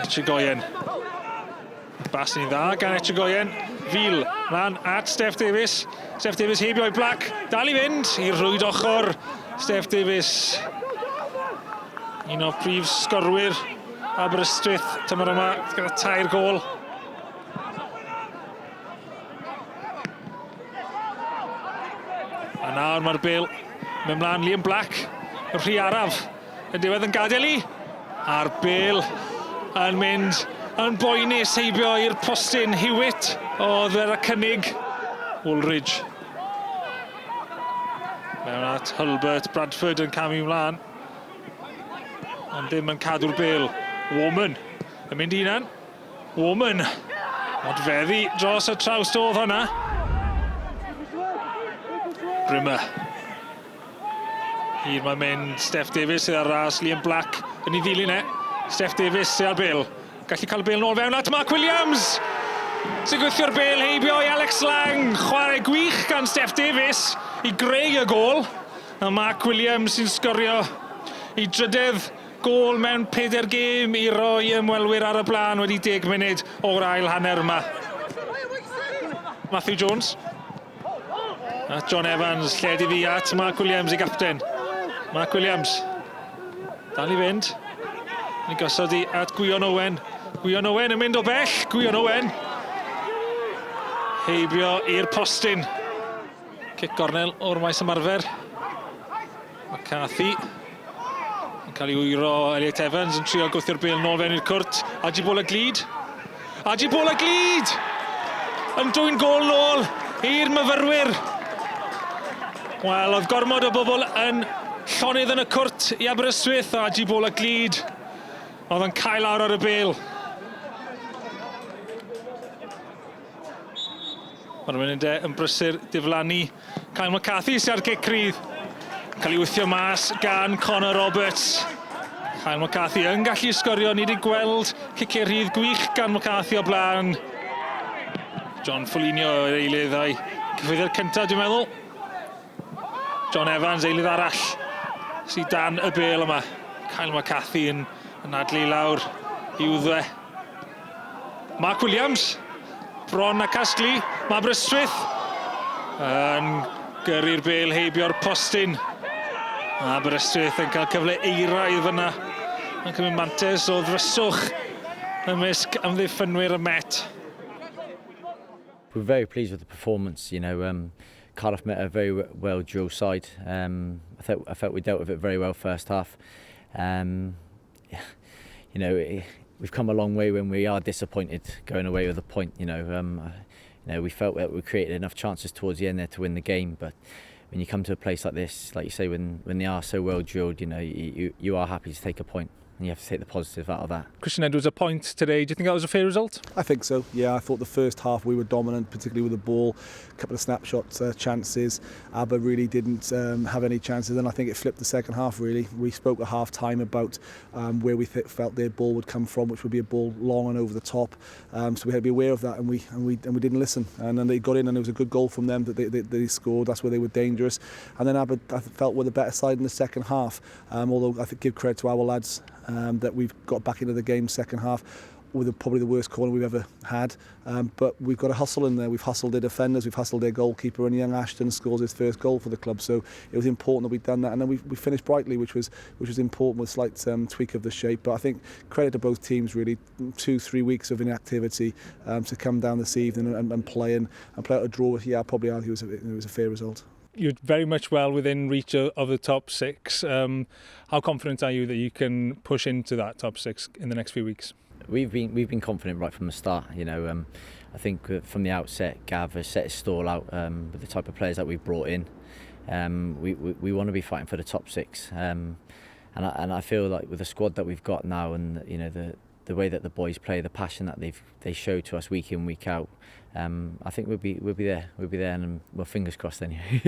Echegoyen. Bas ni'n dda gan Echegoyen. Fil, mlaen at Steph Davies. Steph Davies heibio i Black. Dal i fynd i'r rwyd ochr. Steph Davies. Un o prif sgorwyr Aberystwyth tymor yma gyda 3 gôl. A nawr mae'r bêl mynd mlaen Liam Black. Y rhy araf yn diwedd yn gadael i. A'r bêl yn mynd yn boenus heibio i'r postyn Hewitt. Oedd yr cynnig Woolridge. Mewn at Hulbert, Bradford yn camu mlaen. Ond ddim yn cadw'r bêl. Woman yn mynd unan. Woman. Odfeddi dros y trawst oedd hwnna. Brimmer. Hyd mae'n mynd Steph Davies sydd ar ras, Liam Black yn ei ddilyn e. Steph Davies sydd ar bêl. Gallu cael y bêl nôl fewn at Mark Williams. Sy'n gweithio'r bêl heibio i Alex Lang. Chwarae gwych gan Steph Davies i greu y gôl. A Mark Williams sy'n sgorio i drydedd gôl mewn 4 gêm i roi ymwelwyr ar y blaen wedi 10 munud o'r ail hanner yma. Matthew Jones. A John Evans lled i fi at Mark Williams i gapten. Mark Williams. Dal i fynd. Ni gosod i at Gwion Owen. Gwion Owen yn mynd o bell. Gwion Owen. Heibio i'r postyn. Cic gornel o'r maes ymarfer. McCarthy. Yn cael ei wyro Elliot Evans yn trio gwthio'r bêl nôl fewn i'r cwrt. Ajibol y glid. Ajibol y glid! Yn dwy'n gôl nôl i'r myfyrwyr. Wel, oedd gormod o bobl yn llonydd yn y cwrt i Aberystwyth. Ajibol y glid. Oedd yn cael lawr ar y bêl. Mae'r munud yn brysur diflannu. Kyle McCarthy sy'n ar gic rydd. Cael ei wythio mas gan Connor Roberts. Kyle McCarthy yn gallu sgorio. Ni wedi gweld ciciau rydd gwych gan McCarthy o blaen. John Foligno yr eilydd a'i cyffuddio'r cyntaf, dwi'n meddwl. John Evans, eilydd arall, sydd dan y bêl yma. Kyle McCarthy yn adlu lawr i wddwe. Mark Williams, bron a casglu. Mae Aberystwyth yn gyrru'r bêl heibio'r postyn. Aberystwyth yn cael cyfle eiraidd fyna. Yn cymryd mantes o ddryswch ymysg amddiffynwyr y Met. We're very pleased with the performance. You know, Cardiff met a very well drilled side. I felt we dealt with it very well first half. You know, we've come a long way when we are disappointed going away with a point. You know, we felt that we created enough chances towards the end there to win the game. But when you come to a place like this, like you say, when they are so well drilled, you know, you are happy to take a point. And you have to take the positive out of that. Christian Edwards, a point today. Do you think that was a fair result? I think so, yeah. I thought the first half we were dominant, particularly with the ball. A couple of snapshot chances. Aber really didn't have any chances, and I think it flipped the second half, really. We spoke at half-time about where we felt their ball would come from, which would be a ball long and over the top. So we had to be aware of that, and we didn't listen. And then they got in, and it was a good goal from them that they scored. That's where they were dangerous. And then Aber, I felt, were the better side in the second half. Although I think give credit to our lads. That we've got back into the game second half with probably the worst corner we've ever had. But we've got to hustle in there. We've hustled their defenders, we've hustled their goalkeeper, and young Ashton scores his first goal for the club. So it was important that we'd done that, and then we finished brightly, which was important with a slight tweak of the shape. But I think credit to both teams, really. 2-3 weeks of inactivity to come down this evening and play and play out a draw. Yeah, I'd probably argue it was a fair result. You're very much well within reach of the top 6. How confident are you that you can push into that top 6 in the next few weeks? We've been confident right from the start. You know, I think from the outset, Gav has set his stall out with the type of players that we've brought in. We want to be fighting for the top 6, and I feel like with the squad that we've got now, and you know the way that the boys play, the passion that they show to us week in, week out, I think we'll be there, and well, fingers crossed anyway.